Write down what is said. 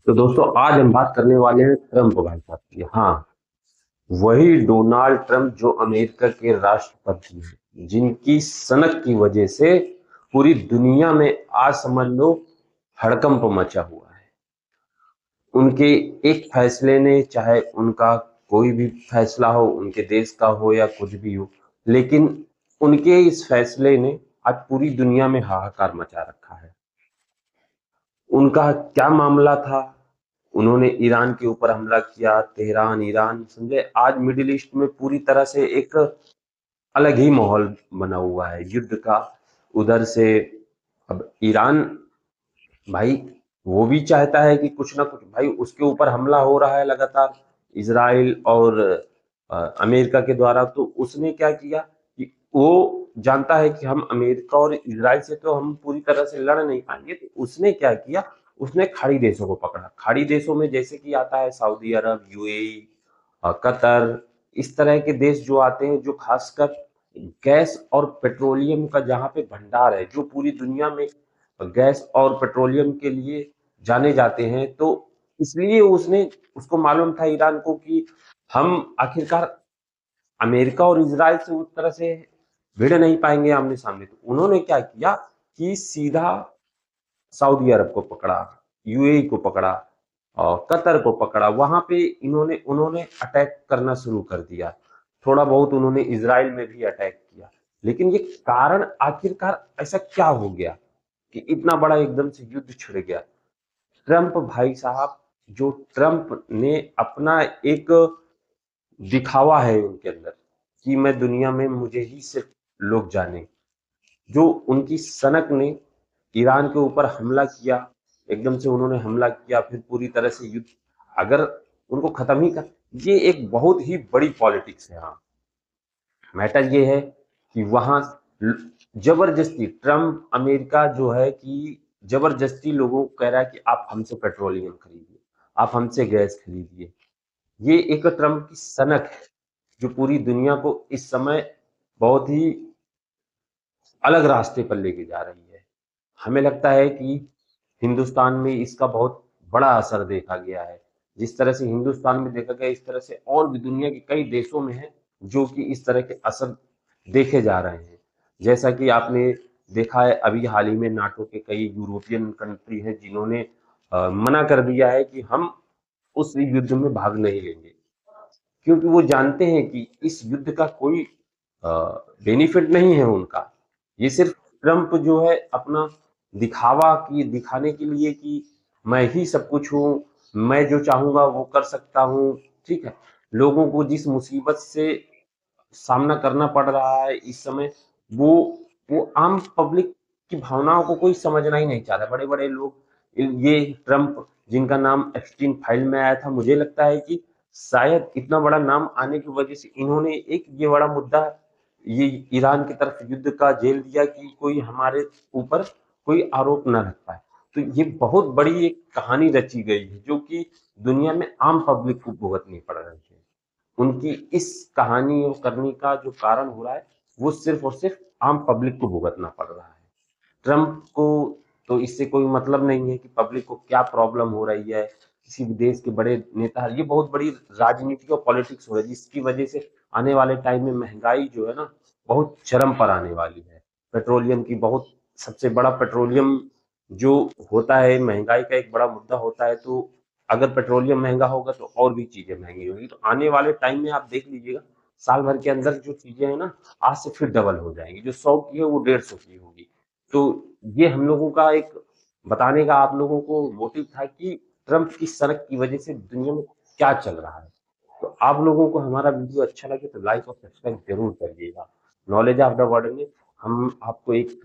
तो दोस्तों आज हम बात करने वाले हैं ट्रम्प भाई साहब की। हाँ, वही डोनाल्ड ट्रम्प जो अमेरिका के राष्ट्रपति हैं, जिनकी सनक की वजह से पूरी दुनिया में आज समझ लो हड़कंप मचा हुआ है। उनके एक फैसले ने, चाहे उनका कोई भी फैसला हो, उनके देश का हो या कुछ भी हो, लेकिन उनके इस फैसले ने आज पूरी दुनिया में हाहाकार मचा रखा है। उनका क्या मामला था? उन्होंने ईरान के ऊपर हमला किया। तेहरान, ईरान, समझे आज मिडिल ईस्ट में पूरी तरह से एक अलग ही माहौल बना हुआ है युद्ध का। उधर से अब ईरान भाई, वो भी चाहता है कि कुछ ना कुछ भाई उसके ऊपर हमला हो रहा है लगातार, इसराइल और अमेरिका के द्वारा। तो उसने क्या किया कि वो जानता है कि हम अमेरिका और इसराइल से तो हम पूरी तरह से लड़ नहीं पाएंगे, तो उसने क्या किया, उसने खाड़ी देशों को पकड़ा। खाड़ी देशों में जैसे कि आता है सऊदी अरब, यूएई, कतर, इस तरह के देश जो आते हैं, जो खासकर गैस और पेट्रोलियम का जहाँ पे भंडार है, जो पूरी दुनिया में गैस और पेट्रोलियम के लिए जाने जाते हैं। तो इसलिए उसने, उसको मालूम था ईरान को कि हम आखिरकार अमेरिका और इसराइल से उस तरह से भिड़ नहीं पाएंगे आमने सामने। तो उन्होंने क्या किया कि सीधा सऊदी अरब को पकड़ा, यूएई को पकड़ा और कतर को पकड़ा। वहां पे इन्होंने उन्होंने अटैक करना शुरू कर दिया। थोड़ा बहुत उन्होंने इसराइल में भी अटैक किया। लेकिन ये कारण आखिरकार ऐसा क्या हो गया कि इतना बड़ा एकदम से युद्ध छिड़ गया? ट्रंप भाई साहब, जो ट्रंप ने अपना एक दिखावा है उनके अंदर कि मैं दुनिया में मुझे ही सिर्फ लोग जाने, जो उनकी सनक ने ईरान के ऊपर हमला किया। एकदम से उन्होंने हमला किया, फिर पूरी तरह से युद्ध, अगर उनको खत्म ही कर, ये एक बहुत ही बड़ी पॉलिटिक्स है। हाँ, मैटर ये है कि वहां जबरदस्ती ट्रम्प अमेरिका जो है कि जबरदस्ती लोगों को कह रहा है कि आप हमसे पेट्रोलियम खरीदिए, आप हमसे गैस खरीदिए। ये एक ट्रम्प की सनक है जो पूरी दुनिया को इस समय बहुत ही अलग रास्ते पर लेके जा रही है। हमें लगता है कि हिंदुस्तान में इसका बहुत बड़ा असर देखा गया है। जिस तरह से हिंदुस्तान में देखा गया, इस तरह से और भी दुनिया के कई देशों में है जो कि इस तरह के असर देखे जा रहे हैं। जैसा कि आपने देखा है, अभी हाल ही में नाटो के कई यूरोपियन कंट्री हैं जिन्होंने मना कर दिया है कि हम उस युद्ध में भाग नहीं लेंगे, क्योंकि वो जानते हैं कि इस युद्ध का कोई बेनिफिट नहीं है उनका। ये सिर्फ ट्रम्प जो है अपना दिखावा की दिखाने के लिए कि मैं ही सब कुछ हूँ, मैं जो चाहूंगा वो कर सकता हूँ। ठीक है, लोगों को जिस मुसीबत से सामना करना पड़ रहा है इस समय, वो वो आम पब्लिक की भावनाओं को कोई समझना ही नहीं चाह रहा। बड़े बड़े लोग, ये ट्रम्प जिनका नाम एप्स्टीन फाइल में आया था, मुझे लगता है कि शायद इतना बड़ा नाम आने की वजह से इन्होंने एक ये बड़ा मुद्दा, ये ईरान की तरफ युद्ध का झेल दिया कि कोई हमारे ऊपर कोई आरोप न रख पाए। तो ये बहुत बड़ी एक कहानी रची गई है जो कि दुनिया में आम पब्लिक को भुगतनी पड़ रही है। उनकी इस कहानी और करने का जो कारण हो रहा है, वो सिर्फ और सिर्फ आम पब्लिक को भुगतना पड़ रहा है। ट्रम्प को तो इससे कोई मतलब नहीं है कि पब्लिक को क्या प्रॉब्लम हो रही है। किसी भी देश के बड़े नेता, ये बहुत बड़ी राजनीति और पॉलिटिक्स हो रही है जिसकी वजह से आने वाले टाइम में महंगाई जो है ना, बहुत चरम पर आने वाली है। पेट्रोलियम की बहुत, सबसे बड़ा पेट्रोलियम जो होता है, महंगाई का एक बड़ा मुद्दा होता है। तो अगर पेट्रोलियम महंगा होगा तो और भी चीजें महंगी होगी। तो आने वाले टाइम में आप देख लीजिएगा, साल भर के अंदर जो चीजें हैं ना, आज से फिर डबल हो जाएंगी। जो 100 की है वो 150 की होगी। तो ये हम लोगों का एक बताने का आप लोगों को मोटिव था कि ट्रम्प की सनक की वजह से दुनिया में क्या चल रहा है। तो आप लोगों को हमारा वीडियो अच्छा लगे तो लाइक और सब्सक्राइब जरूर करिएगा। नॉलेज ऑफ द वर्ल्ड में हम आपको एक